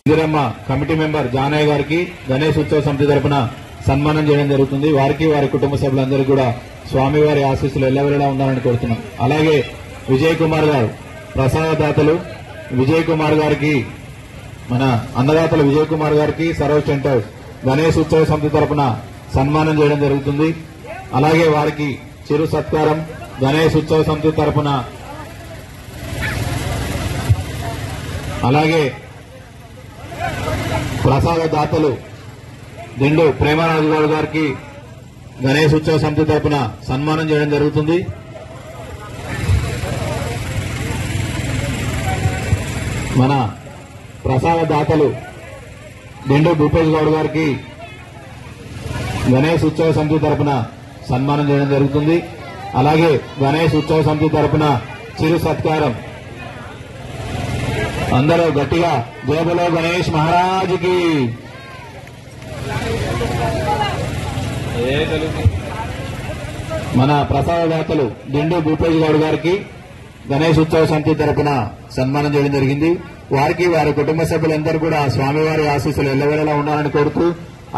Indiramma committee member Janaiah గారికి గణేష్ ఉత్సవ సమితి తరపున సన్మానం చేయడం జరుగుతుంది. వారికి వారి కుటుంబ సభ్యులందరికీ కూడా స్వామివారి ఆశీస్సులు ఎల్లవెల్లలా ఉండాలని కోరుతున్నాం. అలాగే విజయ్ కుమార్ గారు ప్రసాదదాతలు విజయ్ కుమార్ గారికి మన అన్నదాతలు విజయ్ కుమార్ గారికి సరోజ్ సెంటర్ గణేష్ ఉత్సవ సమితి తరపున సన్మానం చేయడం జరుగుతుంది. అలాగే వారికి చిరు సత్కారం గణేష్ ఉత్సవ సమితి తరపున, అలాగే ప్రసాదదాతలు దిండు ప్రేమరాజు గౌడ్ గారికి గణేష్ ఉత్సవ సమితి తరపున సన్మానం చేయడం జరుగుతుంది. మన ప్రసాదదాతలు దిండు భూపేష్ గౌడ్ గారికి గణేష్ ఉత్సవ సమితి తరపున సన్మానం చేయడం జరుగుతుంది. అలాగే గణేష్ ఉత్సవ సమితి తరపున చిరు సత్కారం. అందరూ గట్టిగా జై బోలో గణేష్ మహారాజుకి. మన ప్రసాదదాతలు దిండు భూపేష్ గౌడ్ గారికి గణేష్ ఉత్సవ సమితి తరపున సన్మానం చేయడం జరిగింది. వారికి వారి కుటుంబ సభ్యులందరూ కూడా స్వామివారి ఆశీస్సులు ఎల్లవేళలా ఉండాలని కోరుతూ,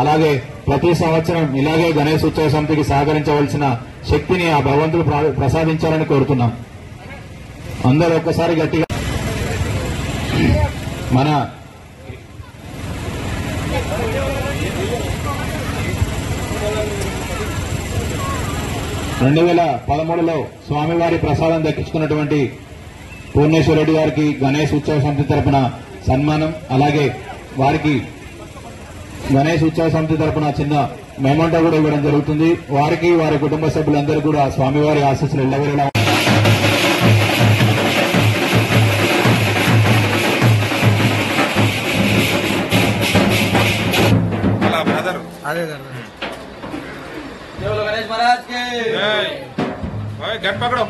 అలాగే ప్రతి సంవత్సరం ఇలాగే గణేష్ ఉత్సవ సమితికి సహకరించవలసిన శక్తిని ఆ భగవంతుడు ప్రసాదించాలని కోరుతున్నాం. అందరూ ఒక్కసారి గట్టిగా మన 2013లో స్వామివారి ప్రసాదం దక్కించుకున్నటువంటి పూర్ణేశ్వర రెడ్డి గారికి గణేష్ ఉత్సవ సమితి తరపున సన్మానం, అలాగే వారికి గణేష్ ఉత్సవ సమితి తరపున చిన్న మెమోంటో కూడా ఇవ్వడం జరుగుతుంది. వారికి వారి కుటుంబ సభ్యులందరూ కూడా స్వామివారి ఆశీస్సులు ఎల్లవేళలా. गणेश महाराज के गट पकड़ो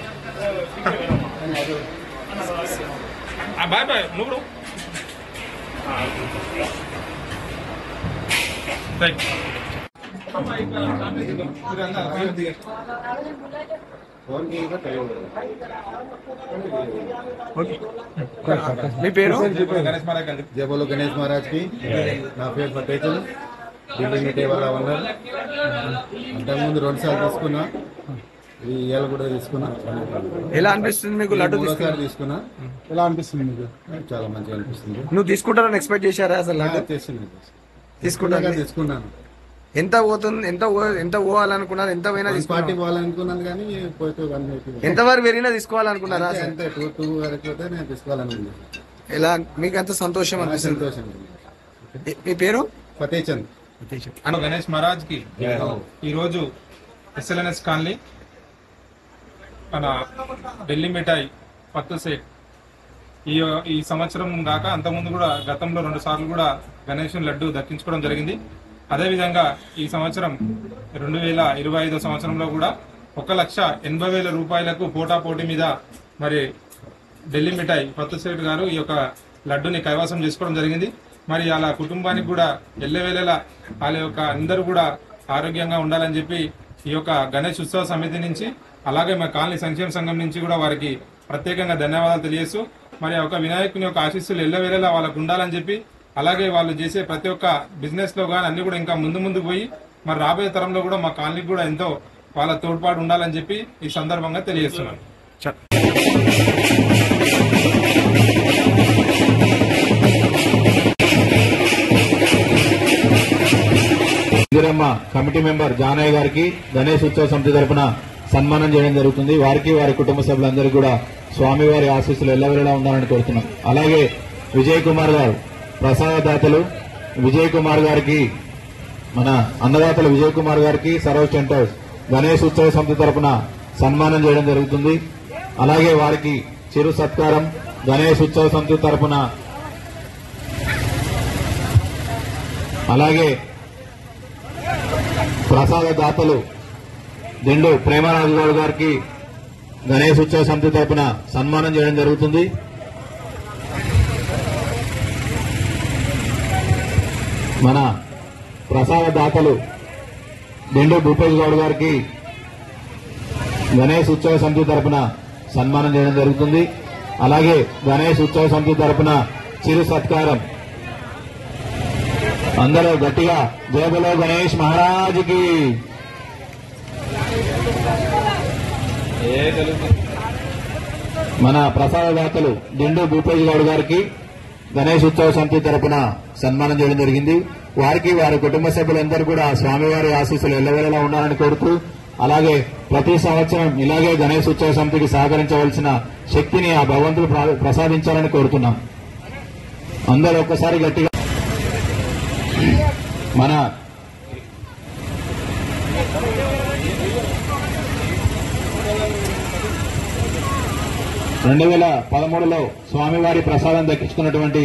बाय बाय नुकड़ो మీ పేరు గణేష్ మహారాజ్ గారు. జై బోలో గణేష్ మహారాజ్ కి. నా పేరు పటేచల్, ఢిల్లీ మీటే వాళ్ళ ఓనర్. అంతకుముందు 2 సార్లు తీసుకున్నా, ఈ ఇవాళ కూడా తీసుకున్నా. ఎలా అనిపిస్తుంది మీకు? లడ్డు మూడోసారి తీసుకున్నా. ఎలా అనిపిస్తుంది మీకు? చాలా మంచిగా అనిపిస్తుంది. నువ్వు తీసుకుంటారని ఎక్స్పెక్ట్ చేశారా అసలు? లడ్డు తీసుకున్నాను. ఎంత పోతుంది? ఎంత పోవాలనుకున్నారు? ఎంత పోయినా పార్టీ పోవాలనుకున్నాను కానీ పోతే ఎంత వరకు పెరిగినా తీసుకోవాలనుకున్నారా? అంతే 2 వరకు పోతే నేను తీసుకోవాలనుకున్నాను. ఎలా మీకు అంత సంతోషం అనిపిస్తుంది? సంతోషం. మీ పేరు? ఫతేచంద్. గణేష్ మహారాజ్ కి ఈరోజు ఎస్ఎల్ఎన్ఎస్ కాలనీ మన ఢిల్లీ మిఠాయి పత్తు సేట్ ఈ సంవత్సరం కాక అంతకుముందు కూడా గతంలో 2 సార్లు కూడా గణేష్ లడ్డు దక్కించుకోవడం జరిగింది. అదేవిధంగా ఈ సంవత్సరం 2025 సంవత్సరంలో కూడా 1,80,000 రూపాయలకు పోటాపోటీ మీద మరి ఢిల్లీ మిఠాయి పత్తు సేట్ గారు ఈ యొక్క లడ్డుని కైవసం చేసుకోవడం జరిగింది. మరి అలా కుటుంబానికి కూడా ఎల్లవేళలా వాళ్ళ యొక్క అందరూ కూడా ఆరోగ్యంగా ఉండాలని చెప్పి ఈ యొక్క గణేష్ ఉత్సవ సమితి నుంచి, అలాగే మా కాలనీ సంక్షేమ సంఘం నుంచి కూడా వారికి ప్రత్యేకంగా ధన్యవాదాలు తెలియజేస్తూ, మరి ఒక వినాయకుని యొక్క ఆశీస్సులు ఎల్లవేళలా వాళ్ళకు ఉండాలని చెప్పి, అలాగే వాళ్ళు చేసే ప్రతి ఒక్క బిజినెస్ లో కానీ అన్ని కూడా ఇంకా ముందుకు పోయి మరి రాబోయే తరంలో కూడా మా కాలనీకి కూడా ఎంతో వాళ్ళ తోడ్పాటు ఉండాలని చెప్పి ఈ సందర్భంగా తెలియజేస్తున్నాను. ఇందిరమ్మ కమిటీ మెంబర్ జానయ్య గారికి గణేష్ ఉత్సవ సమితి తరపున సన్మానం చేయడం జరుగుతుంది. వారికి వారి కుటుంబ సభ్యులందరికీ కూడా స్వామివారి ఆశీస్సులు ఎల్లవేళలా ఉండాలని కోరుతున్నాం. అలాగే విజయ్ కుమార్ గారు ప్రసాదదాతలు విజయ్ కుమార్ గారికి, మన అన్నదాతలు విజయ్ కుమార్ గారికి సరోజ్ సెంటర్ గణేష్ ఉత్సవ సమితి తరపున సన్మానం చేయడం జరుగుతుంది. అలాగే వారికి చిరు సత్కారం గణేష్ ఉత్సవ సమితి తరపున, అలాగే ప్రసాదదాతలు దిండు ప్రేమరాజు గౌడ్ గారికి గణేష్ ఉత్సవ సమితి తరపున సన్మానం చేయడం జరుగుతుంది. మన ప్రసాదదాతలు దిండు భూపేష్ గౌడ్ గారికి గణేష్ ఉత్సవ సమితి తరపున సన్మానం చేయడం జరుగుతుంది. అలాగే గణేష్ ఉత్సవ సమితి తరపున చిరు సత్కారం అందరూ గట్టిగా జై బోలో గణేష్ మహారాజ్కి. మన ప్రసాదదాతలు దిండు భూపేష్ గౌడ్ గారికి గణేష్ ఉత్సవ సమితి తరపున సన్మానం చేయడం జరిగింది. వారికి వారి కుటుంబ సభ్యులందరూ కూడా స్వామివారి ఆశీస్సులు ఎల్లవేళలా ఉండాలని కోరుతూ, అలాగే ప్రతి సంవత్సరం ఇలాగే గణేష్ ఉత్సవ సమితికి సహకరించవలసిన శక్తిని ఆ భగవంతుడు ప్రసాదించాలని కోరుతున్నాం. అందరూ ఒక్కసారి గట్టిగా మన 2013లో స్వామివారి ప్రసాదం దక్కించుకున్నటువంటి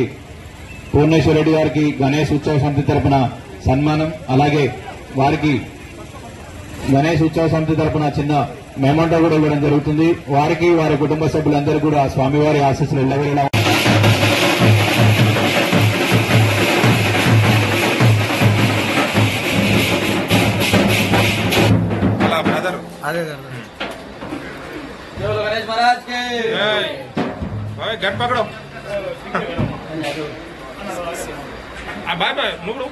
పూర్ణేశ్వర రెడ్డి గారికి గణేష్ ఉత్సవ సమితి తరపున సన్మానం, అలాగే వారికి గణేష్ ఉత్సవ సమితి తరపున చిన్న మెమంటో కూడా ఇవ్వడం జరుగుతుంది. వారికి వారి కుటుంబ సభ్యులందరూ కూడా స్వామివారి ఆశీస్సులు ఎల్లవేళలా అదే गणेश महाराज के गट पकड़ो बाय बाय नुकड़ो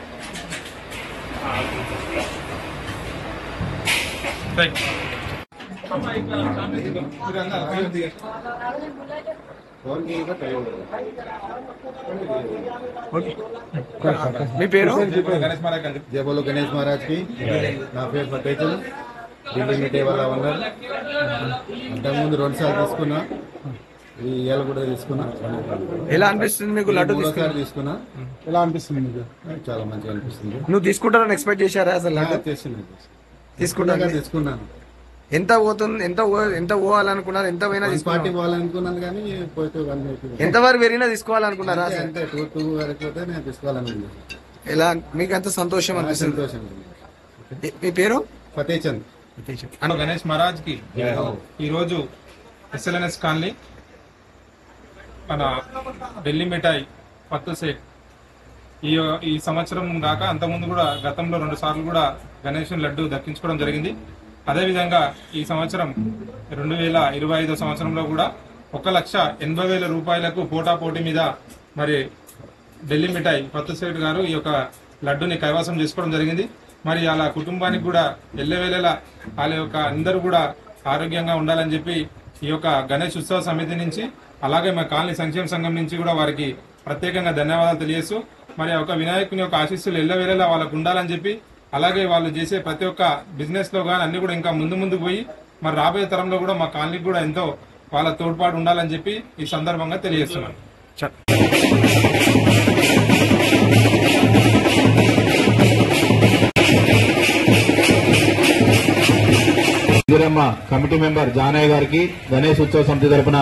మీ పేరు? गणेश महाराज का जय बोलो गणेश महाराज की. నా పేరు పటేచల్, ఢిల్లీ మీటే వాళ్ళ ఉన్నారు. అంతకుముందు 2 సార్లు తీసుకున్నా, ఈ ఇవాళ కూడా తీసుకున్నా. ఎలా అనిపిస్తుంది మీకు లడ్డు మూడోసారి తీసుకున్నా. ఎలా అనిపిస్తుంది మీకు? చాలా మంచిగా అనిపిస్తుంది. నువ్వు తీసుకుంటారని ఎక్స్పెక్ట్ చేశారా అసలు లడ్డు? తీసుకుంటాను. తీసుకున్నాను. ఎంత పోతుంది, ఎంత పోవాలనుకున్నారు, ఎంత పోయినా పార్టీ పోవాలనుకున్నాను కానీ పోతే 180. ఎంత వరకు పెరిగినా తీసుకోవాలనుకున్నారా అసలు? అంటే 2 వరకు పోతే నేను తీసుకోవాలని. ఎలా మీకు అంత సంతోషం అనిపిస్తుంది? సంతోషం. మీ పేరు? ఫతేచంద్. గణేష్ మహారాజ్ కి ఈరోజు ఎస్ఎల్ఎన్ఎస్ కాలనీ మన ఢిల్లీ మిఠాయి పత్తు సేట్ ఈ సంవత్సరం దాకా అంతకుముందు కూడా గతంలో 2 సార్లు కూడా గణేష్ లడ్డు దక్కించుకోవడం జరిగింది. అదేవిధంగా ఈ సంవత్సరం 2025 సంవత్సరంలో కూడా 1,80,000 రూపాయలకు పోటాపోటీ మీద మరి ఢిల్లీ మిఠాయి పత్తు సేట్ గారు ఈ యొక్క లడ్డుని కైవసం చేసుకోవడం జరిగింది. మరి అలా కుటుంబానికి కూడా ఎల్లవేళలా వాళ్ళ యొక్క అందరూ కూడా ఆరోగ్యంగా ఉండాలని చెప్పి ఈ యొక్క గణేష్ ఉత్సవ సమితి నుంచి, అలాగే మా కాలనీ సంక్షేమ సంఘం నుంచి కూడా వారికి ప్రత్యేకంగా ధన్యవాదాలు తెలియజేస్తూ, మరి ఒక వినాయకుని యొక్క ఆశీస్సులు ఎల్లవేళలా వాళ్ళకు ఉండాలని చెప్పి, అలాగే వాళ్ళు చేసే ప్రతి ఒక్క బిజినెస్ లో కానీ అన్ని కూడా ఇంకా ముందుకు పోయి మరి రాబోయే తరంలో కూడా మా కాలనీకి కూడా ఎంతో వాళ్ళ తోడ్పాటు ఉండాలని చెప్పి ఈ సందర్భంగా తెలియజేస్తున్నాను. ఇందిరమ్మ కమిటీ మెంబర్ జానయ్య గారికి గణేష్ ఉత్సవ సమితి తరపున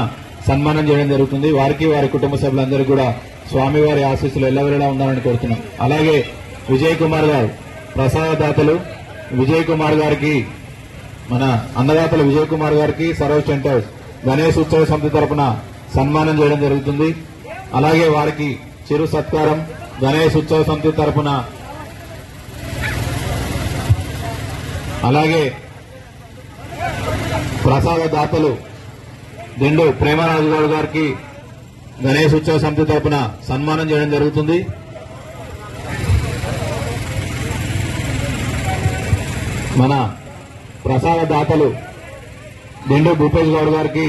సన్మానం చేయడం జరుగుతుంది. వారికి వారి కుటుంబ సభ్యులందరూ కూడా స్వామివారి ఆశీస్సులు ఎల్లవేళలా ఉండాలని కోరుతున్నాం. అలాగే విజయ్ కుమార్ గారు ప్రసాదదాతలు విజయ్ కుమార్ గారికి, మన అన్నదాతలు విజయ్ కుమార్ గారికి సరోజ్ సెంటర్స్ గణేష్ ఉత్సవ సమితి తరపున సన్మానం చేయడం జరుగుతుంది. అలాగే వారికి చిరు సత్కారం గణేష్ ఉత్సవ సమితి తరపున, అలాగే ప్రసాదదాతలు దిండు ప్రేమరాజు గౌడ్ గారికి గణేష్ ఉత్సవ సమితి తరపున సన్మానం చేయడం జరుగుతుంది. మన ప్రసాదదాతలు దిండు భూపేష్ గౌడ్ గారికి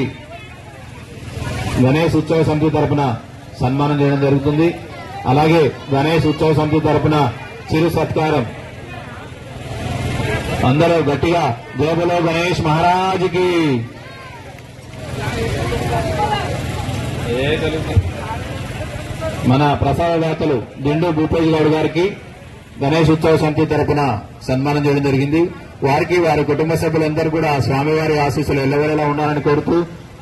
గణేష్ ఉత్సవ సమితి తరపున సన్మానం చేయడం జరుగుతుంది. అలాగే గణేష్ ఉత్సవ సమితి తరపున చిరు సత్కారం. అందరూ గట్టిగా జై బోలో గణేష్ మహారాజ్కి. మన ప్రసాదదాతలు దిండు భూపేష్ గౌడ్ గారికి గణేష్ ఉత్సవ సమితి తరపున సన్మానం చేయడం జరిగింది. వారికి వారి కుటుంబ సభ్యులందరూ కూడా స్వామివారి ఆశీస్సులు ఎల్లవేళలా ఉండాలని కోరుతూ,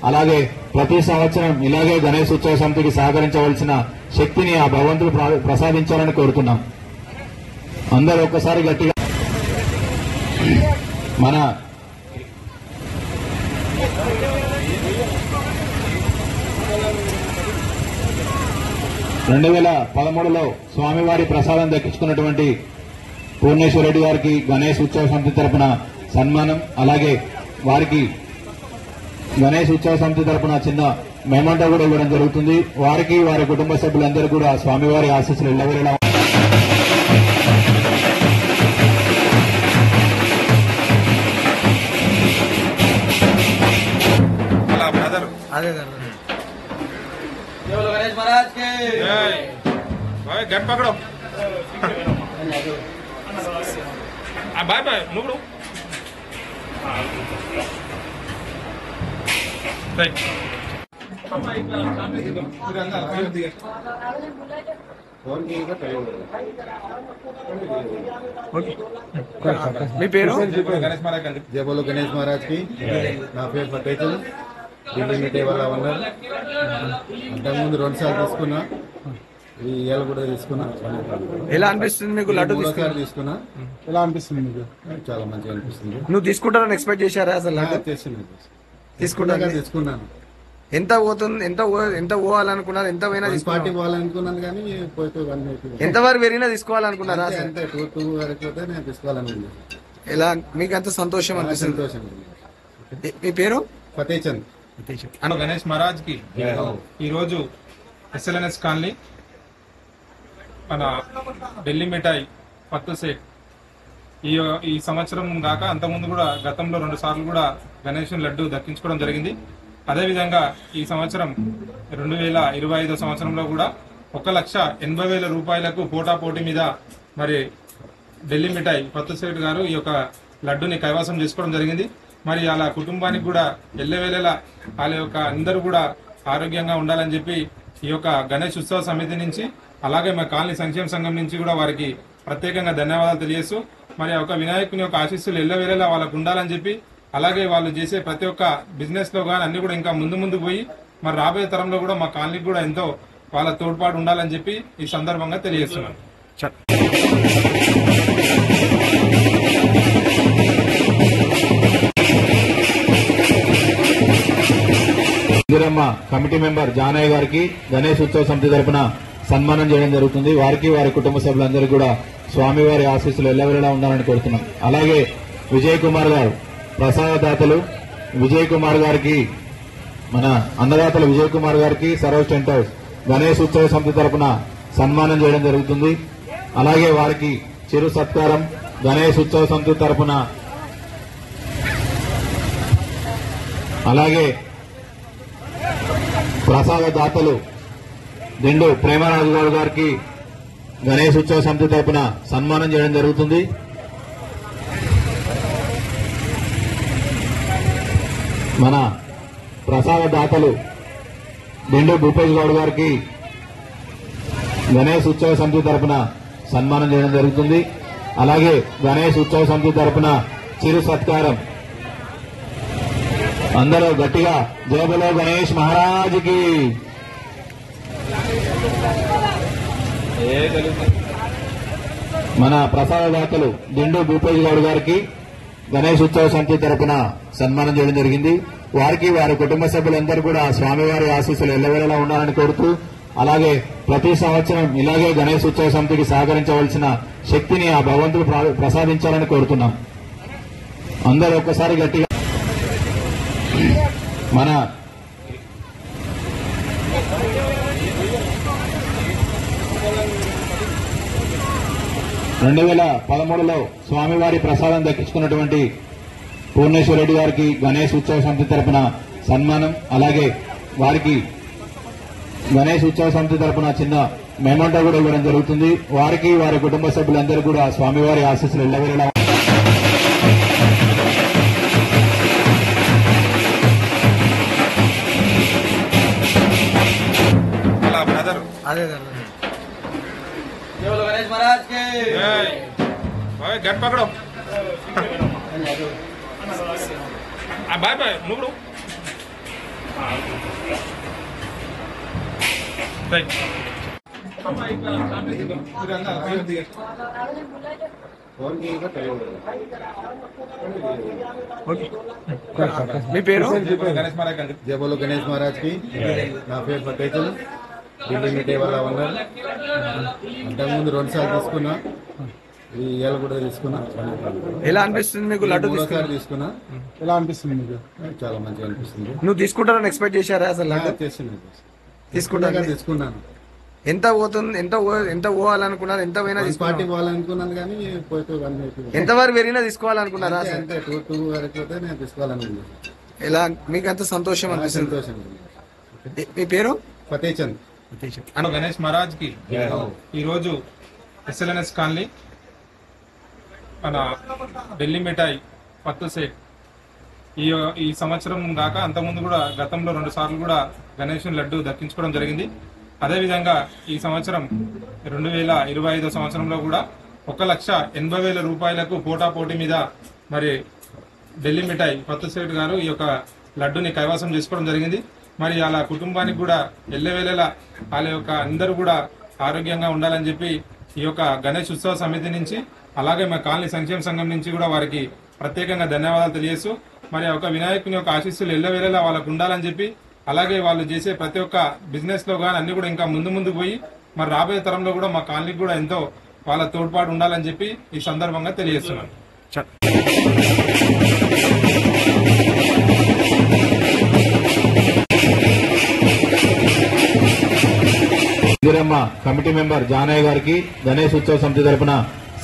అలాగే ప్రతి సంవత్సరం ఇలాగే గణేష్ ఉత్సవ సమితికి సహకరించవలసిన శక్తిని ఆ భగవంతుడు ప్రసాదించాలని కోరుతున్నాం. అందరూ ఒక్కసారి గట్టిగా మన 2013లో స్వామివారి ప్రసాదం దక్కించుకున్నటువంటి పూర్ణేశ్వర రెడ్డి గారికి గణేష్ ఉత్సవ సమితి తరపున సన్మానం, అలాగే వారికి గణేష్ ఉత్సవ సమితి తరపున చిన్న మెమంటో కూడా ఇవ్వడం జరుగుతుంది. వారికి వారి కుటుంబ సభ్యులందరూ కూడా స్వామివారి ఆశీస్సులు ఎల్లవేళలా అదే बोलो गणेश महाराज के भाई गट पकड़ो बाय बाय नुकड़ो ఫోన్ చేయగా టైం మీ పేరు गणेश महाराज का జై బోలో గణేష్ మహారాజ్ కి నా పేరు పటేచల్ ఢిల్లీ మీటే వాళ్ళ ఉన్నారు అంతకుముందు 2 సార్లు తీసుకున్నా ఈ ఇవాళ కూడా తీసుకున్నా ఎలా అనిపిస్తుంది మీకు లడ్డు మూడోసారి తీసుకున్నా ఎలా అనిపిస్తుంది మీకు చాలా మంచిగా అనిపిస్తుంది నువ్వు తీసుకుంటారని ఎక్స్పెక్ట్ చేశారా అసలు లడ్డు తీసుకుంటాను తీసుకున్నాను ఎంత పోతుంది ఎంత పోవాలనుకున్నారు ఎంత పోయినా పార్టీ పోవాలనుకున్నాను కానీ పోతే 180 ఎంత వరకు పెరిగినా తీసుకోవాలనుకున్నారా అసలు? అంతే 2 వరకు పోతే నేను తీసుకోవాలని ఎలా మీకు అంత సంతోషం అనిపిస్తుంది సంతోషం మీ పేరు ఫతేచంద్ గణేష్ మహారాజ్ కి ఈరోజు ఎస్ఎల్ఎన్ఎస్ కాలనీ మన ఢిల్లీ మిఠాయి పత్తు సేట్ ఈ సంవత్సరం కాక అంతకుముందు కూడా గతంలో 2 సార్లు కూడా గణేష్ లడ్డు దక్కించుకోవడం జరిగింది. అదేవిధంగా ఈ సంవత్సరం 2025 సంవత్సరంలో కూడా 1,80,000 రూపాయలకు పోటాపోటీ మీద మరి ఢిల్లీ మిఠాయి పత్తు సేట్ గారు ఈ యొక్క లడ్డుని కైవసం చేసుకోవడం జరిగింది. మరి అలా కుటుంబానికి కూడా ఎల్లవేళలా వాళ్ళ యొక్క అందరూ కూడా ఆరోగ్యంగా ఉండాలని చెప్పి ఈ యొక్క గణేష్ ఉత్సవ సమితి నుంచి అలాగే మా కాలనీ సంక్షేమ సంఘం నుంచి కూడా వారికి ప్రత్యేకంగా ధన్యవాదాలు తెలియజేస్తూ మరి ఒక వినాయకుని యొక్క ఆశీస్సులు ఎల్లవేళలా వాళ్ళకు ఉండాలని చెప్పి అలాగే వాళ్ళు చేసే ప్రతి ఒక్క బిజినెస్ లో కానీ అన్ని కూడా ఇంకా ముందు పోయి మరి రాబోయే తరంలో కూడా మా కాలనీకి కూడా ఎంతో వాళ్ళ తోడ్పాటు ఉండాలని చెప్పి ఈ సందర్భంగా తెలియజేస్తున్నాను. ఇందిరమ్మ కమిటీ మెంబర్ జానయ్య గారికి గణేష్ ఉత్సవ సమితి తరపున సన్మానం చేయడం జరుగుతుంది. వారికి వారి కుటుంబ సభ్యులందరికీ కూడా స్వామివారి ఆశీస్సులు ఎల్లవేళలా ఉండాలని కోరుతున్నాం. అలాగే విజయ్ కుమార్ గారు ప్రసాదదాతలు విజయ్ కుమార్ గారికి మన అన్నదాతలు విజయ్ కుమార్ గారికి సరోజ్ టెంట్ హౌస్ గణేష్ ఉత్సవ సమితి తరపున సన్మానం చేయడం జరుగుతుంది. అలాగే వారికి చిరు సత్కారం గణేష్ ఉత్సవ సమితి తరపున అలాగే ప్రసాదదాతలు దిండు ప్రేమరాజు గౌడ్ గారికి గణేష్ ఉత్సవ సమితి తరపున సన్మానం చేయడం జరుగుతుంది. మన ప్రసాదదాతలు దిండు భూపేష్ గౌడ్ గారికి గణేష్ ఉత్సవ సమితి తరపున సన్మానం చేయడం జరుగుతుంది. అలాగే గణేష్ ఉత్సవ సమితి తరపున చిరు సత్కారం అందరూ గట్టిగా జై బోలో గణేష్ మహారాజ్కి. మన ప్రసాదదాతలు దిండు భూపేష్ గౌడ్ గారికి గణేష్ ఉత్సవ సమితి తరపున సన్మానం చేయడం జరిగింది. వారికి వారి కుటుంబ సభ్యులందరూ కూడా స్వామివారి ఆశీస్సులు ఎల్లవేళలా ఉండాలని కోరుతూ అలాగే ప్రతి సంవత్సరం ఇలాగే గణేష్ ఉత్సవ సమితికి సహకరించవలసిన శక్తిని ఆ భగవంతుడు ప్రసాదించాలని కోరుతున్నాం. అందరూ ఒక్కసారి గట్టిగా మన 2013లో స్వామివారి ప్రసాదం దక్కించుకున్నటువంటి పూర్ణేశ్వర రెడ్డి గారికి గణేష్ ఉత్సవ సమితి తరపున సన్మానం అలాగే వారికి గణేష్ ఉత్సవ సమితి తరపున చిన్న మెమోంటో కూడా ఇవ్వడం జరుగుతుంది. వారికి వారి కుటుంబ సభ్యులందరూ కూడా స్వామివారి ఆశీస్సులు ఎల్లవేళలా అదే बोलो गणेश महाराज के भाई गट पकड़ो बाय बाय नुकड़ो ఫోన్ చేయగా టైం మీ పేరు गणेश महाराज का జై బోలో గణేష్ మహారాజ్ కి నా పేరు పటేచల్ ఢిల్లీ మీటే వాళ్ళ ఉన్నారు అంతకుముందు 2 సార్లు తీసుకున్నా ఈ ఇవాళ కూడా తీసుకున్నా ఎలా అనిపిస్తుంది మీకు లడ్డు మూడోసారి తీసుకున్నా ఎలా అనిపిస్తుంది మీకు చాలా మంచిగా అనిపిస్తుంది నువ్వు తీసుకుంటారని ఎక్స్పెక్ట్ చేశారా అసలు లడ్డు తీసుకుంటాను తీసుకున్నాను ఎంత పోతుంది ఎంత పోవాలనుకున్నారు ఎంత పోయినా పార్టీ పోవాలనుకున్నాను కానీ పోతే 180 ఎంత వరకు పెరిగినా తీసుకోవాలనుకున్నారా అసలు? అంతే 2 వరకు పోతే నేను తీసుకోవాలని ఎలా మీకు అంత సంతోషం చాలా అనిపిస్తుంది? సంతోషం. మీ పేరు? ఫతేచంద్. గణేష్ మహారాజ్ కి ఈరోజు ఎస్ఎల్ఎన్ఎస్ కాలనీ మన ఢిల్లీ మిఠాయి పత్తు సేట్ ఈ సంవత్సరం దాకా అంతకుముందు కూడా గతంలో 2 సార్లు కూడా గణేష్ లడ్డు దక్కించుకోవడం జరిగింది. అదేవిధంగా ఈ సంవత్సరం 2025 సంవత్సరంలో కూడా 1,80,000 రూపాయలకు పోటాపోటీ మీద మరి ఢిల్లీ మిఠాయి పత్తు సేట్ గారు ఈ యొక్క లడ్డుని కైవసం చేసుకోవడం జరిగింది. మరి అలా కుటుంబానికి కూడా ఎల్లవేళలా వాళ్ళ యొక్క అందరూ కూడా ఆరోగ్యంగా ఉండాలని చెప్పి ఈ యొక్క గణేష్ ఉత్సవ సమితి నుంచి అలాగే మా కాలనీ సంక్షేమ సంఘం నుంచి కూడా వారికి ప్రత్యేకంగా ధన్యవాదాలు తెలియజేస్తూ మరి ఒక వినాయకుని యొక్క ఆశీస్సులు ఎల్లవేళలా వాళ్ళకు ఉండాలని చెప్పి అలాగే వాళ్ళు చేసే ప్రతి ఒక్క బిజినెస్ లో కానీ అన్ని కూడా ఇంకా ముందుకు పోయి మరి రాబోయే తరంలో కూడా మా కాలనీకి కూడా ఎంతో వాళ్ళ తోడ్పాటు ఉండాలని చెప్పి ఈ సందర్భంగా తెలియజేస్తున్నాను. ఇందిరమ్మ కమిటీ మెంబర్ జానయ్య గారికి గణేష్ ఉత్సవ సమితి తరపున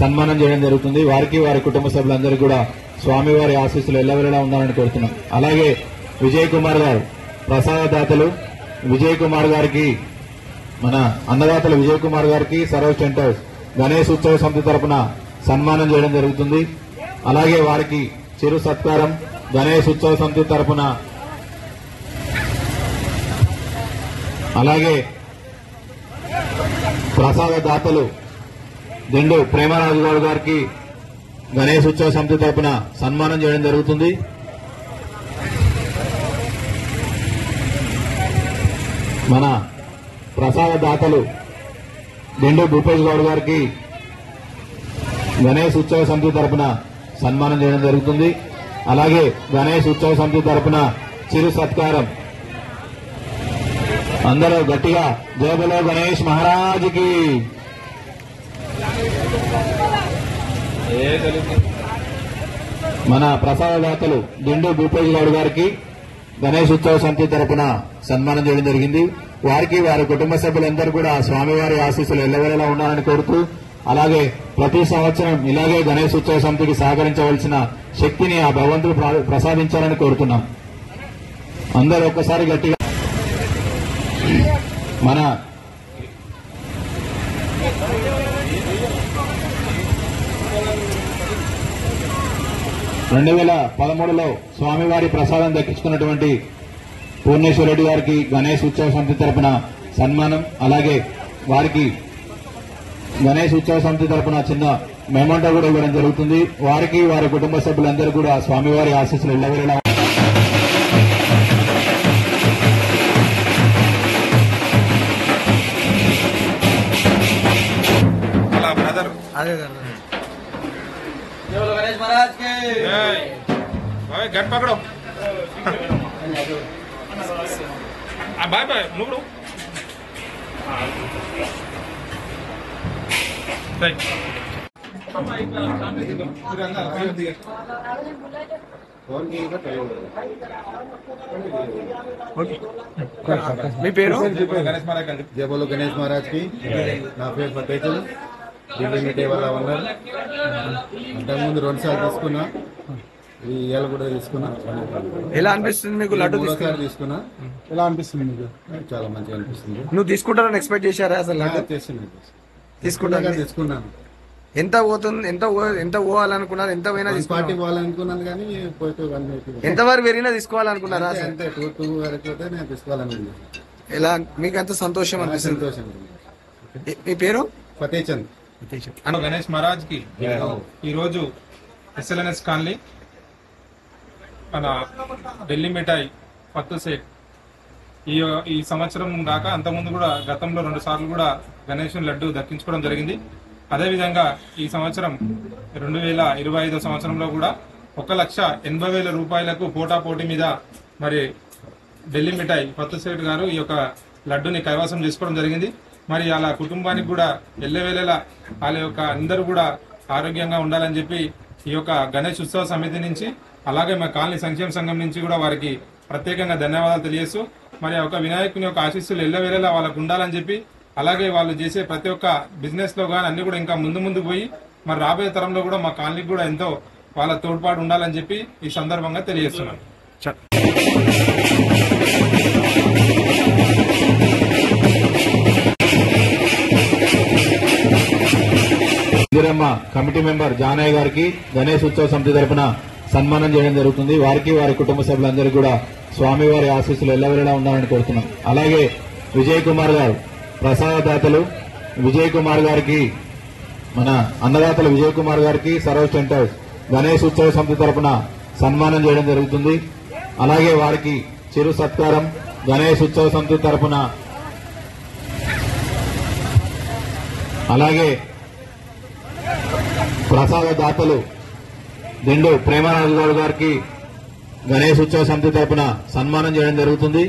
సన్మానం చేయడం జరుగుతుంది. వారికి వారి కుటుంబ సభ్యులందరికీ కూడా స్వామివారి ఆశీస్సులు ఎల్లవేళలా ఉండాలని కోరుతున్నాం. అలాగే విజయ్ కుమార్ గారు ప్రసాదదాతలు విజయ్ కుమార్ గారికి మన అన్నదాతలు విజయ్ కుమార్ గారికి సరోజ్ సెంటర్స్ గణేష్ ఉత్సవ సమితి తరపున సన్మానం చేయడం జరుగుతుంది. అలాగే వారికి చిరు సత్కారం గణేష్ ఉత్సవ సమితి తరపున అలాగే ప్రసాదదాతలు దిండు ప్రేమరాజు గౌడ్ గారికి గణేష్ ఉత్సవ సమితి తరపున సన్మానం చేయడం జరుగుతుంది. మన ప్రసాదదాతలు దిండు భూపేష్ గౌడ్ గారికి గణేష్ ఉత్సవ సమితి తరపున సన్మానం చేయడం జరుగుతుంది. అలాగే గణేష్ ఉత్సవ సమితి తరపున చిరు సత్కారం అందరూ గట్టిగా జై బలో గణేష్ మహారాజ్కి. మన ప్రసాదదాతలు దిండు భూపేష్ గౌడ్ గారికి గణేష్ ఉత్సవ సమితి తరపున సన్మానం చేయడం జరిగింది. వారికి వారి కుటుంబ సభ్యులందరూ కూడా స్వామివారి ఆశీస్సులు ఎల్లవేళలా ఉండాలని కోరుతూ అలాగే ప్రతి సంవత్సరం ఇలాగే గణేష్ ఉత్సవ సమితికి సహకరించవలసిన శక్తిని ఆ భగవంతుడు ప్రసాదించాలని కోరుతున్నాం. అందరూ ఒక్కసారి గట్టిగా మన 2013లో స్వామివారి ప్రసాదం దక్కించుకున్నటువంటి పూర్ణేశ్వర రెడ్డి గారికి గణేష్ ఉత్సవ సమితి తరపున సన్మానం అలాగే వారికి గణేష్ ఉత్సవ సమితి తరపున చిన్న మెమోంటో కూడా ఇవ్వడం జరుగుతుంది. వారికి వారి కుటుంబ సభ్యులందరూ కూడా స్వామివారి ఆశీస్సులు ఎల్లవేళలా అదే गणेश महाराज के గట్ పకడో బాయ్ బాయ్ నువ్వు మీ పేరు? గణేష్ మహారాజ్ అని జై బోలో గణేష్ మహారాజ్ కి. నా పేరు ఫతేచంద్, ఢిల్లీ మిఠాయి వాళ్ళ ఉన్నారు. అంతకుముందు 2 సార్లు తీసుకున్నా, ఈ ఇవాళ కూడా తీసుకున్నా. ఎలా అనిపిస్తుంది మీకు లడ్డు 3సారి తీసుకున్నా. ఎలా అనిపిస్తుంది మీకు? చాలా మంచిగా అనిపిస్తుంది. నువ్వు తీసుకుంటారని ఎక్స్పెక్ట్ చేశారా అసలు లడ్డు? తీసుకుంటాను. తీసుకున్నాను. ఎంత పోతుంది? ఎంత పోవాలనుకున్నారు? ఎంత పోయినా 140 పోవాలనుకున్నాను కానీ పోతే 180. ఎంత వరకు పెరిగినా తీసుకోవాలనుకున్నారా అసలు? అంతే 2 వరకు పోతే నేను తీసుకోవాలని ఉంది. ఎలా మీకు అంత సంతోషం చాలా అనిపిస్తుంది? సంతోషం. మీ పేరు? ఫతేచంద్. గణేష్ మహారాజ్ కి ఈరోజు ఎస్ఎల్ఎన్ఎస్ కాలనీ మన ఢిల్లీ మిఠాయి పత్తు సేట్ ఈ సంవత్సరం దాకా అంతకుముందు కూడా గతంలో 2 సార్లు కూడా గణేష్ లడ్డు దక్కించుకోవడం జరిగింది. అదేవిధంగా ఈ సంవత్సరం 2025 సంవత్సరంలో కూడా 1,80,000 రూపాయలకు పోటాపోటీ మీద మరి ఢిల్లీ మిఠాయి పత్తు సేట్ గారు ఈ యొక్క లడ్డుని కైవసం చేసుకోవడం జరిగింది. మరి అలా కుటుంబానికి కూడా ఎల్లవేళలా వాళ్ళ యొక్క అందరూ కూడా ఆరోగ్యంగా ఉండాలని చెప్పి ఈ యొక్క గణేష్ ఉత్సవ సమితి నుంచి అలాగే మా కాలనీ సంక్షేమ సంఘం నుంచి కూడా వారికి ప్రత్యేకంగా ధన్యవాదాలు తెలియజేస్తూ మరి ఒక వినాయకుని యొక్క ఆశీస్సులు ఎల్లవేళలా వాళ్ళకు ఉండాలని చెప్పి అలాగే వాళ్ళు చేసే ప్రతి ఒక్క బిజినెస్ లో కానీ అన్ని కూడా ఇంకా ముందుకు పోయి మరి రాబోయే తరంలో కూడా మా కాలనీకి కూడా ఎంతో వాళ్ళ తోడ్పాటు ఉండాలని చెప్పి ఈ సందర్భంగా తెలియజేస్తున్నాను. ఇందిరమ్మ కమిటీ మెంబర్ జానయ్య గారికి గణేష్ ఉత్సవ సమితి తరపున సన్మానం చేయడం జరుగుతుంది. వారికి వారి కుటుంబ సభ్యులందరికీ కూడా స్వామివారి ఆశీస్సులు ఎల్లవెల్లలా ఉండాలని కోరుతున్నాం. అలాగే విజయ్ కుమార్ గారు ప్రసాదదాతలు విజయ్ కుమార్ గారికి మన అన్నదాతలు విజయ్ కుమార్ గారికి సరోజ్ సెంటర్స్ గణేష్ ఉత్సవ సమితి తరపున సన్మానం చేయడం జరుగుతుంది. అలాగే వారికి చిరు సత్కారం గణేష్ ఉత్సవ సమితి తరపున, అలాగే ప్రసాద దాతలు దిండు ప్రేమరాజు గౌడ్ గారికి గణేష్ ఉత్సవ సమితి తరపున సన్మానం చేయడం జరుగుతుంది.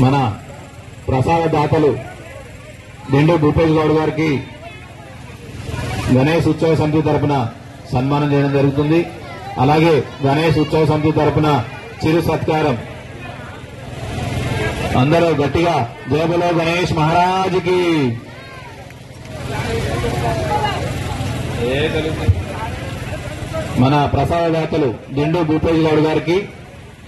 మన ప్రసాద దాతలు దిండు భూపేష్ గౌడ్ గారికి గణేష్ ఉత్సవ సమితి తరపున సన్మానం చేయడం జరుగుతుంది. అలాగే గణేష్ ఉత్సవ సమితి తరపున చిరు సత్కారం అందరూ గట్టిగా జై బోలో గణేష్ మహారాజ్కి. మన ప్రసాదదాతలు దిండు భూపేష్ గౌడ్ గారికి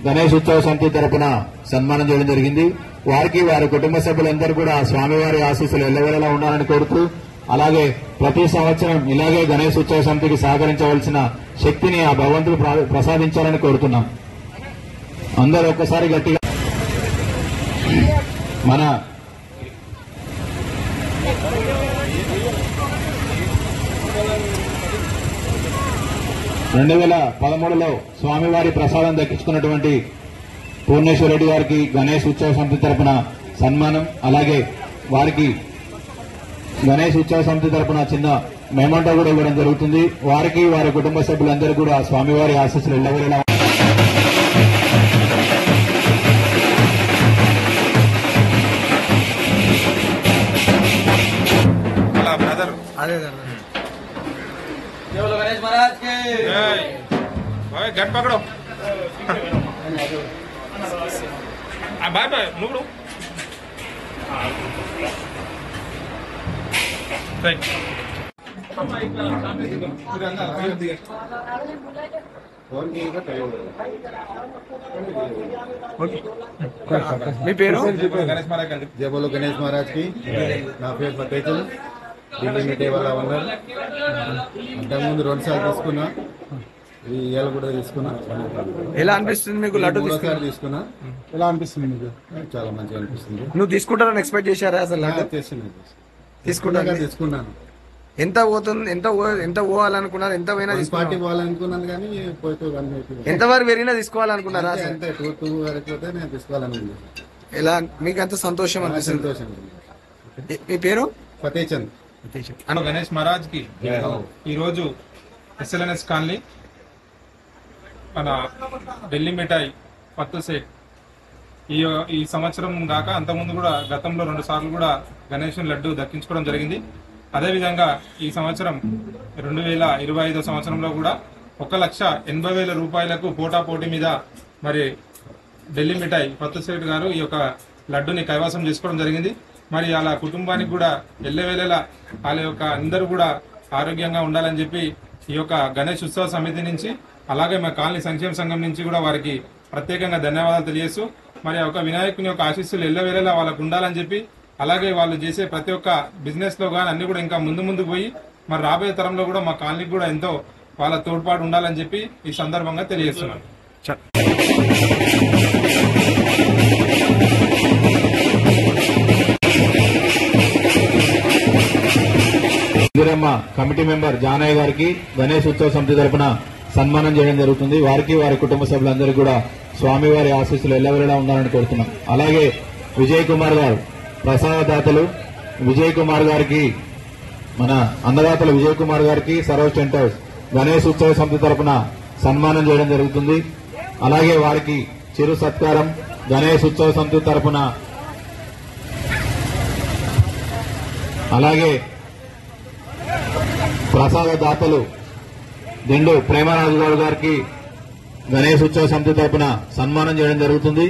గణేష్ ఉత్సవ సమితి తరపున సన్మానం చేయడం జరిగింది. వారికి వారి కుటుంబ సభ్యులందరూ కూడా స్వామివారి ఆశీస్సులు ఎల్లవేళలా ఉండాలని కోరుతూ, అలాగే ప్రతి సంవత్సరం ఇలాగే గణేష్ ఉత్సవ సమితికి సహకరించవలసిన శక్తిని ఆ భగవంతుడు ప్రసాదించాలని కోరుతున్నాం. అందరూ ఒక్కసారి గట్టిగా మన 2013లో స్వామివారి ప్రసాదం దక్కించుకున్నటువంటి పూర్ణేశ్వర రెడ్డి గారికి గణేష్ ఉత్సవ సమితి తరపున సన్మానం, అలాగే వారికి గణేష్ ఉత్సవ సమితి తరపున చిన్న మెమంటో కూడా ఇవ్వడం జరుగుతుంది. వారికి వారి కుటుంబ సభ్యులందరూ కూడా స్వామివారి ఆశీస్సులు ఎల్లవేళలా అదే जय बोलो गणेश महाराज के। भाई गट पकड़ो बाय बाय नुकड़ो మీ పేరు? गणेश महाराज జై బోలో గణేష్ మహారాజ్ కి. నా పేరు ఫతేచంద్, ఢిల్లీ మిఠాయి వాళ్ళ ఓనర్. అంతకుముందు 2 సార్లు తీసుకున్నా, ఈ ఇవాళ కూడా తీసుకున్నా. ఎలా అనిపిస్తుంది మీకు లడ్డు మూడోసారి తీసుకున్నా. ఎలా అనిపిస్తుంది మీకు? చాలా మంచిగా అనిపిస్తుంది. నువ్వు తీసుకుంటారని ఎక్స్పెక్ట్ చేశారా అసలు లడ్డు? తీసుకుంటాను. తీసుకున్నాను. ఎంత పోతుంది, ఎంత పోవాలనుకున్నారు? ఎంత పోయినా పార్టీ పోవాలనుకున్నాను కానీ పోతే 180. ఎంత వరకు పెరిగినా తీసుకోవాలనుకున్నారా? అంతే 2 వరకు పోతే నేను తీసుకోవాలని. ఎలా మీకు అంత సంతోషం అనిపిస్తుంది? సంతోషం. మీ పేరు? ఫతేచంద్. గణేష్ మహారాజ్ కి ఈరోజు ఎస్ఎల్ఎన్ఎస్ కాలనీ మన ఢిల్లీ మిఠాయి పత్తు సేట్ ఈ సంవత్సరం కాక అంతకుముందు కూడా గతంలో 2 సార్లు కూడా గణేష్ లడ్డు దక్కించుకోవడం జరిగింది. అదేవిధంగా ఈ సంవత్సరం 2025 సంవత్సరంలో కూడా 1,80,000 రూపాయలకు పోటాపోటీ మీద మరి ఢిల్లీ మిఠాయి పత్తు సేట్ గారు ఈ యొక్క లడ్డుని కైవసం చేసుకోవడం జరిగింది. మరి అలా కుటుంబానికి కూడా ఎల్లవేళలా వాళ్ళ యొక్క అందరూ కూడా ఆరోగ్యంగా ఉండాలని చెప్పి ఈ యొక్క గణేష్ ఉత్సవ సమితి నుంచి, అలాగే మా కాలనీ సంక్షేమ సంఘం నుంచి కూడా వారికి ప్రత్యేకంగా ధన్యవాదాలు తెలియజేస్తూ, మరి ఒక వినాయకుని యొక్క ఆశీస్సులు ఎల్లవేళలా వాళ్ళకు ఉండాలని చెప్పి, అలాగే వాళ్ళు చేసే ప్రతి ఒక్క బిజినెస్ లో కానీ అన్ని కూడా ఇంకా ముందుకు పోయి మరి రాబోయే తరంలో కూడా మా కాలనీకి కూడా ఎంతో వాళ్ళ తోడ్పాటు ఉండాలని చెప్పి ఈ సందర్భంగా తెలియజేస్తున్నాను. ఇందిరమ్మ కమిటీ మెంబర్ జానయ్య గారికి గణేష్ ఉత్సవ సమితి తరపున సన్మానం చేయడం జరుగుతుంది. వారికి వారి కుటుంబ సభ్యులందరికీ కూడా స్వామివారి ఆశీస్సులు ఎల్లవేళలా ఉండాలని కోరుతున్నాం. అలాగే విజయ్ కుమార్ గారు ప్రసాదదాతలు విజయ్ కుమార్ గారికి, మన అన్నదాతలు విజయ్ కుమార్ గారికి సరోజ్ సెంటర్స్ గణేష్ ఉత్సవ సమితి తరపున సన్మానం చేయడం జరుగుతుంది. అలాగే వారికి చిరు సత్కారం గణేష్ ఉత్సవ సమితి తరపున, అలాగే ప్రసాద దాతలు దిండు ప్రేమరాజు గౌడ్ గారికి గణేష్ ఉత్సవ సమితి తరపున సన్మానం చేయడం జరుగుతుంది.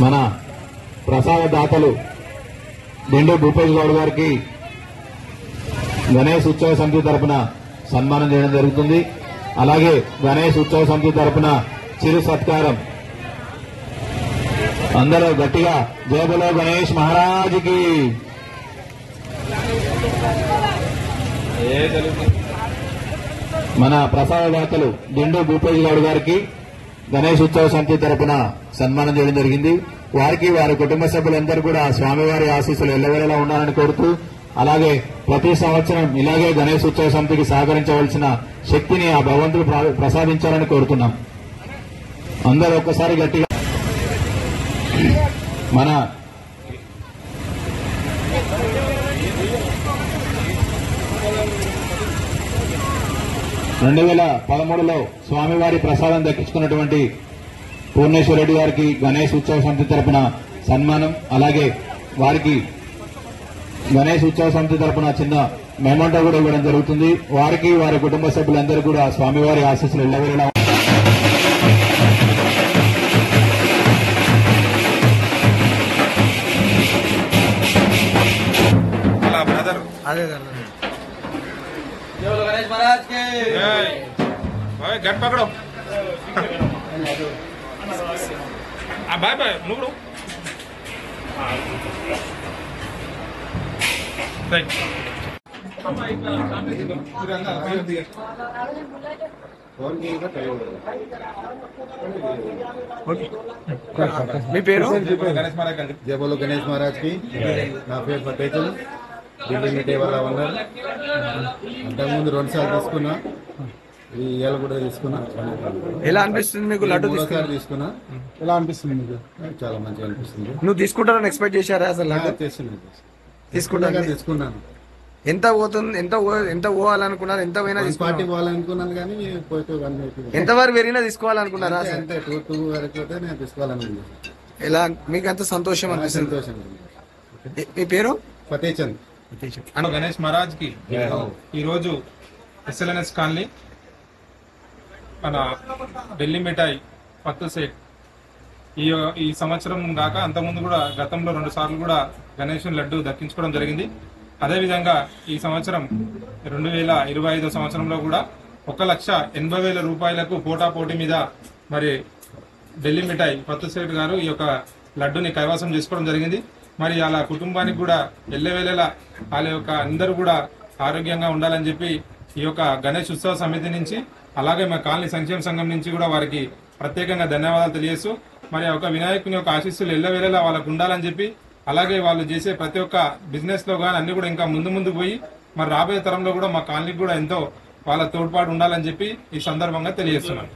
మన ప్రసాద దాతలు దిండు భూపేష్ గౌడ్ గారికి గణేష్ ఉత్సవ సమితి తరపున సన్మానం చేయడం జరుగుతుంది. అలాగే గణేష్ ఉత్సవ సమితి తరపున చిరు సత్కారం. అందరూ గట్టిగా జై బోలో గణేష్ మహారాజ్కి. మన ప్రసాదదాతలు దిండు భూపేష్ గౌడ్ గారికి గణేష్ ఉత్సవ సమితి తరపున సన్మానం చేయడం జరిగింది. వారికి వారి కుటుంబ సభ్యులందరూ కూడా స్వామివారి ఆశీస్సులు ఎల్లవేళలా ఉండాలని కోరుతూ, అలాగే ప్రతి సంవత్సరం ఇలాగే గణేష్ ఉత్సవ సమితికి సహకరించవలసిన శక్తిని ఆ భగవంతుడు ప్రసాదించాలని కోరుతున్నాం. అందరూ ఒక్కసారి గట్టిగా మన 2013లో స్వామివారి ప్రసాదం దక్కించుకున్నటువంటి పూర్ణేశ్వర రెడ్డి గారికి గణేష్ ఉత్సవ సమితి తరపున సన్మానం, అలాగే వారికి గణేష్ ఉత్సవ సమితి తరపున చిన్న మెమోంటో కూడా ఇవ్వడం జరుగుతుంది. వారికి వారి కుటుంబ సభ్యులందరూ కూడా స్వామివారి ఆశీస్సులు ఎల్లవేళలా అదే जय बोलो गणेश महाराज के గట్ పకడో బాయ్ బాయ్ నువ్వు మీ పేరు? గణేష్ మహారాజ్ గారు. జై బోలో గణేష్ మహారాజ్ కి. నా పేరు పటేచల్, ఢిల్లీ మీటే వాళ్ళ ఉన్నారు. అంతకుముందు 2 సార్లు తీసుకున్నా, ఈ ఇవాళ కూడా తీసుకున్నా. ఎలా అనిపిస్తుంది మీకు లడ్డు మూడోసారి తీసుకున్నా. ఎలా అనిపిస్తుంది మీకు? చాలా మంచిగా అనిపిస్తుంది. నువ్వు తీసుకుంటారని ఎక్స్పెక్ట్ చేశారా అసలు లడ్డు? తీసుకుంటాను. తీసుకున్నాను. ఎంత పోతుంది? ఎంత పోవాలనుకున్నారు? ఎంత పోయినా పార్టీ పోవాలనుకున్నాను కానీ పోతే ఎంత వరకు పెరిగినా తీసుకోవాలనుకున్నారా? అంటే 2 వరకు పోతే నేను తీసుకోవాలనుకున్నాను. ఎలా మీకు అంత సంతోషం అనిపిస్తుంది? సంతోషం. మీ పేరు? ఫతేచంద్. గణేష్ మహారాజ్ కి ఈరోజు ఎస్ఎల్ఎన్ఎస్ కాలనీ మన ఢిల్లీ మిఠాయి పత్తు సేట్ ఈ సంవత్సరం కాక అంతకుముందు కూడా గతంలో 2 సార్లు కూడా గణేష్ లడ్డు దక్కించుకోవడం జరిగింది. అదేవిధంగా ఈ సంవత్సరం 2025 సంవత్సరంలో కూడా 1,80,000 రూపాయలకు పోటాపోటీ మీద మరి ఢిల్లీ మిఠాయి పత్తు సేట్ గారు ఈ యొక్క లడ్డుని కైవసం చేసుకోవడం జరిగింది. మరి అలా కుటుంబానికి కూడా ఎల్లవేళలా వాళ్ళ యొక్క అందరూ కూడా ఆరోగ్యంగా ఉండాలని చెప్పి ఈ యొక్క గణేష్ ఉత్సవ సమితి నుంచి, అలాగే మా కాలనీ సంక్షేమ సంఘం నుంచి కూడా వారికి ప్రత్యేకంగా ధన్యవాదాలు తెలియజేస్తూ, మరి ఒక వినాయకుని యొక్క ఆశీస్సులు ఎల్లవేళలా వాళ్ళకు ఉండాలని చెప్పి, అలాగే వాళ్ళు చేసే ప్రతి ఒక్క బిజినెస్ లో కానీ అన్ని కూడా ఇంకా ముందు పోయి మరి రాబోయే తరంలో కూడా మా కాలనీకి కూడా ఎంతో వాళ్ళ తోడ్పాటు ఉండాలని చెప్పి ఈ సందర్భంగా తెలియజేస్తున్నాను.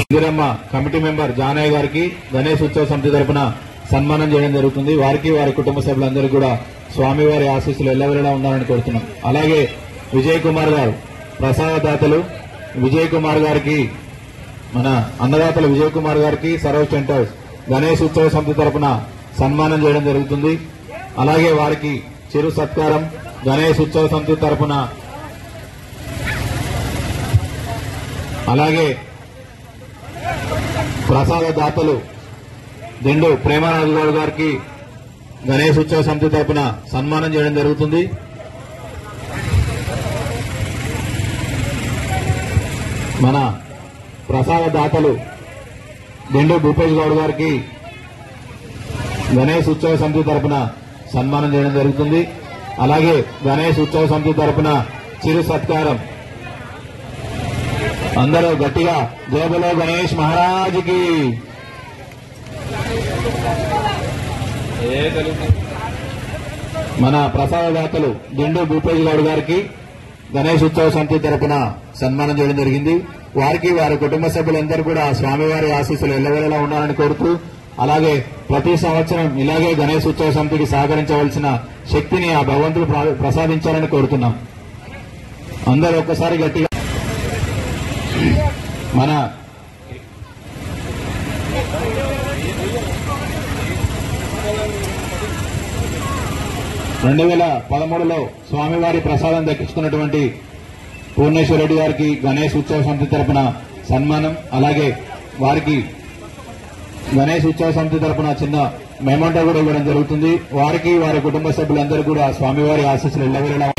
ఇందిరమ్మ కమిటీ మెంబర్ జానయ్య గారికి గణేష్ ఉత్సవ సమితి తరపున సన్మానం చేయడం జరుగుతుంది. వారికి వారి కుటుంబ సభ్యులందరూ కూడా స్వామివారి ఆశీస్సులు ఎల్లవేళలా ఉండాలని కోరుతున్నాం. అలాగే విజయ్ కుమార్ గారు ప్రసాదదాతలు విజయ్ కుమార్ గారికి, మన అన్నదాతలు విజయ్ కుమార్ గారికి సరవ్ సెంటర్స్ గణేష్ ఉత్సవ సమితి తరపున సన్మానం చేయడం జరుగుతుంది. అలాగే వారికి చిరు సత్కారం గణేష్ ఉత్సవ సమితి తరపున. అలాగే ప్రసాదదాతలు దిండు ప్రేమరాజు గౌడ్ గారికి గణేష్ ఉత్సవ సమితి తరపున సన్మానం చేయడం జరుగుతుంది. మన ప్రసాదదాతలు దిండు భూపేష్ గౌడ్ గారికి గణేష్ ఉత్సవ సమితి తరపున సన్మానం చేయడం జరుగుతుంది. అలాగే గణేష్ ఉత్సవ సమితి తరపున చిరు సత్కారం. అందరూ గట్టిగా జై బోలో గణేష్ మహారాజ్కి. మన ప్రసాదదాతలు దిండు భూపేష్ గౌడ్ గారికి గణేష్ ఉత్సవ సమితి తరపున సన్మానం చేయడం జరిగింది. వారికి వారి కుటుంబ సభ్యులందరూ కూడా స్వామివారి ఆశీస్సులు ఎల్లవేళలా ఉండాలని కోరుతూ, అలాగే ప్రతి సంవత్సరం ఇలాగే గణేష్ ఉత్సవ సమితికి సహకరించవలసిన శక్తిని ఆ భగవంతుడు ప్రసాదించాలని కోరుతున్నాం. అందరూ ఒక్కసారి గట్టిగా మన 2013లో స్వామివారి ప్రసాదం దక్కించుకున్నటువంటి పూర్ణేశ్వర రెడ్డి గారికి గణేష్ ఉత్సవ సమితి తరపున సన్మానం, అలాగే వారికి గణేష్ ఉత్సవ సమితి తరపున చిన్న మెమోంటో కూడా ఇవ్వడం జరుగుతుంది. వారికి వారి కుటుంబ సభ్యులందరూ కూడా స్వామివారి ఆశీస్సులు ఎల్లవేళలా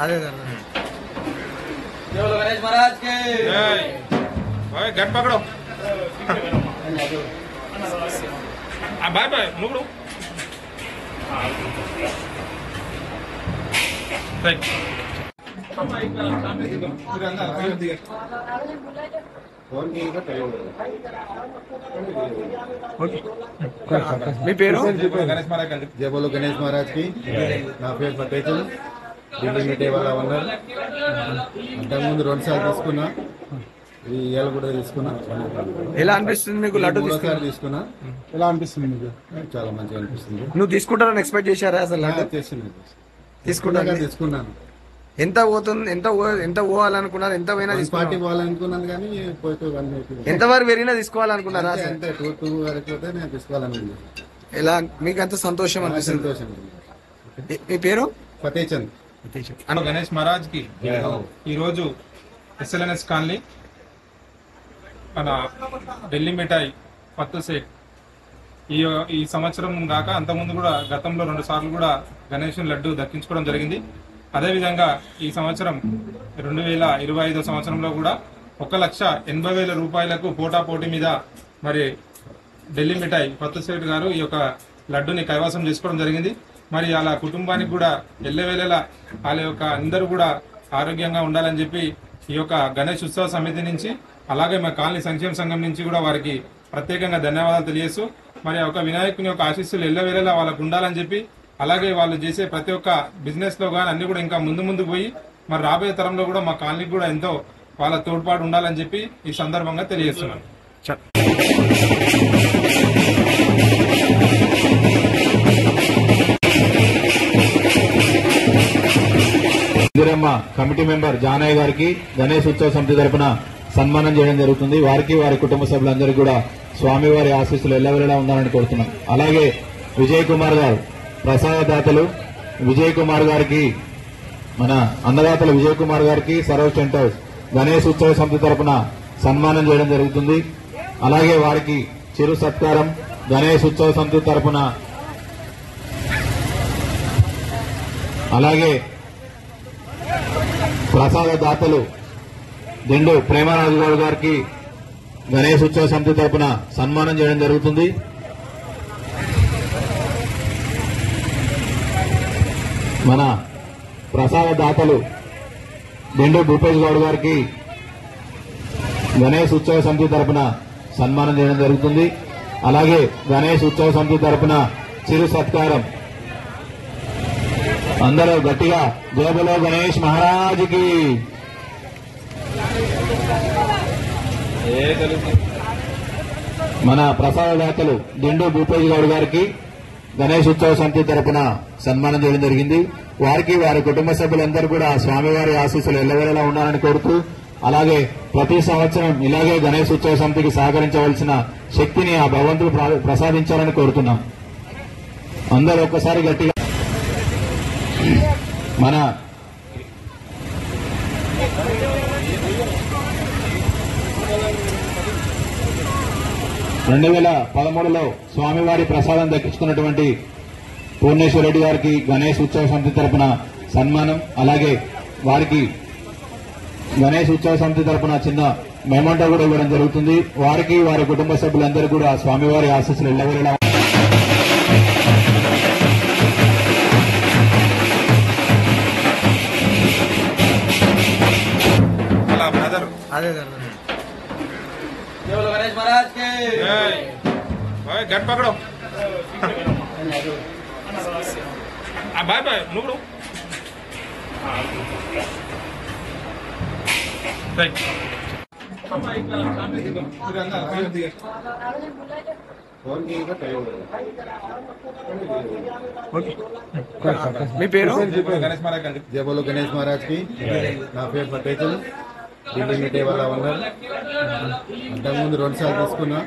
అదే गणेश महाराज के गट पकड़ो बाय बाय मुगड़ो మీ పేరు गणेश महाराज జై బోలో గణేష్ మహారాజ్ కి. నా పేరు పటేచల్, ఢిల్లీ మీటే వాళ్ళ ఉన్నారు. అంతకుముందు 2 సార్లు తీసుకున్నా, ఈ ఇవాళ కూడా తీసుకున్నా. ఎలా అనిపిస్తుంది మీకు లడ్డు మూడోసారి తీసుకున్నా. ఎలా అనిపిస్తుంది మీకు? చాలా మంచిగా అనిపిస్తుంది. నువ్వు తీసుకుంటారని ఎక్స్పెక్ట్ చేశారా అసలు లడ్డు తీసుకుంటా తీసుకున్నాను. ఎంత పోతుంది ఎంత పోవాలనుకున్నారు? ఎంత పోయినా 1 పార్టీ పోవాలనుకున్నాను కానీ పోతే 180. ఎంత వరకు పెరిగినా తీసుకోవాలనుకున్నారా అసలు? అంతే 2 వరకు అయితే నేను తీసుకోవాలని ఉంది. ఎలా మీకు అంత సంతోషం అనిపిస్తుంది? సంతోషం. మీ పేరు ఫతేచంద్. గణేష్ మహారాజ్ కి ఈరోజు ఎస్ఎల్ఎన్ఎస్ కాలనీ మన ఢిల్లీ మిఠాయి పత్తు సేట్ ఈ సంవత్సరం కాక అంతకుముందు కూడా గతంలో 2 సార్లు కూడా గణేష్ లడ్డు దక్కించుకోవడం జరిగింది. అదేవిధంగా ఈ సంవత్సరం 2025 సంవత్సరంలో కూడా 1,80,000 రూపాయలకు పోటాపోటీ మీద మరి ఢిల్లీ మిఠాయి పత్తు సేట్ గారు ఈ యొక్క లడ్డుని కైవసం చేసుకోవడం జరిగింది. మరి అలా కుటుంబానికి కూడా ఎల్లవేళలా వాళ్ళ యొక్క అందరూ కూడా ఆరోగ్యంగా ఉండాలని చెప్పి ఈ యొక్క గణేష్ ఉత్సవ సమితి నుంచి అలాగే మా కాలనీ సంక్షేమ సంఘం నుంచి కూడా వారికి ప్రత్యేకంగా ధన్యవాదాలు తెలియజేస్తూ మరి ఒక వినాయకుని యొక్క ఆశీస్సులు ఎల్లవేళలా వాళ్ళకు ఉండాలని చెప్పి అలాగే వాళ్ళు చేసే ప్రతి ఒక్క బిజినెస్ లో కానీ అన్ని కూడా ఇంకా ముందు పోయి మరి రాబోయే తరంలో కూడా మా కాలనీకి కూడా ఎంతో వాళ్ళ తోడ్పాటు ఉండాలని చెప్పి ఈ సందర్భంగా తెలియజేస్తున్నాను. ఇందిరమ్మ కమిటీ మెంబర్ జానయ్య గారికి గణేష్ ఉత్సవ సమితి తరపున సన్మానం చేయడం జరుగుతుంది. వారికి వారి కుటుంబ సభ్యులందరికీ కూడా స్వామివారి ఆశీస్సులు ఎల్లవేళలా ఉండాలని కోరుతున్నాం. అలాగే విజయ్ కుమార్ గారు ప్రసాదదాతలు విజయ్ కుమార్ గారికి మన అన్నదాతలు విజయ్ కుమార్ గారికి సరోజ్ టెంట్ హౌస్ గణేష్ ఉత్సవ సమితి తరపున సన్మానం చేయడం జరుగుతుంది. అలాగే వారికి చిరు సత్కారం గణేష్ ఉత్సవ సమితి తరపున అలాగే ప్రసాద దాతలు దిండు ప్రేమరాజు గౌడ్ గారికి గణేష్ ఉత్సవ సమితి తరపున సన్మానం చేయడం జరుగుతుంది. మన ప్రసాద దాతలు దిండు భూపేష్ గౌడ్ గారికి గణేష్ ఉత్సవ సమితి తరపున సన్మానం చేయడం జరుగుతుంది. అలాగే గణేష్ ఉత్సవ సమితి తరపున చిరు సత్కారం అందరూ గట్టిగా జై బోలో గణేష్ మహారాజ్కి. మన ప్రసాదదాతలు దిండు భూపేష్ గౌడ్ గారికి గణేష్ ఉత్సవ సమితి తరపున సన్మానం చేయడం జరిగింది. వారికి వారి కుటుంబ సభ్యులందరూ కూడా స్వామివారి ఆశీస్సులు ఎల్లవేళలా ఉండాలని కోరుతూ అలాగే ప్రతి సంవత్సరం ఇలాగే గణేష్ ఉత్సవ సమితికి సహకరించవలసిన శక్తిని ఆ భగవంతుడు ప్రసాదించాలని కోరుతున్నాం. అందరూ ఒక్కసారి గట్టిగా మన 2013లో స్వామివారి ప్రసాదం దక్కించుకున్నటువంటి పూర్ణేశ్వర రెడ్డి గారికి గణేష్ ఉత్సవ సమితి తరపున సన్మానం అలాగే వారికి గణేష్ ఉత్సవ సమితి తరపున చిన్న మెమోంటో కూడా ఇవ్వడం జరుగుతుంది. వారికి వారి కుటుంబ సభ్యులందరూ కూడా స్వామివారి ఆశీస్సులు ఎల్లవేళలా అదే गणेश महाराज के गट पकड़ो बाय बाय मुगड़ो మీ పేరు గణేష్ మహారాజ్ జై బోలో గణేష్ మహారాజ్ కి. నా పేరు పటేచల్, ఢిల్లీ మీటే వాళ్ళ ఉన్నారు. అంతకుముందు 2 సార్లు తీసుకున్నా,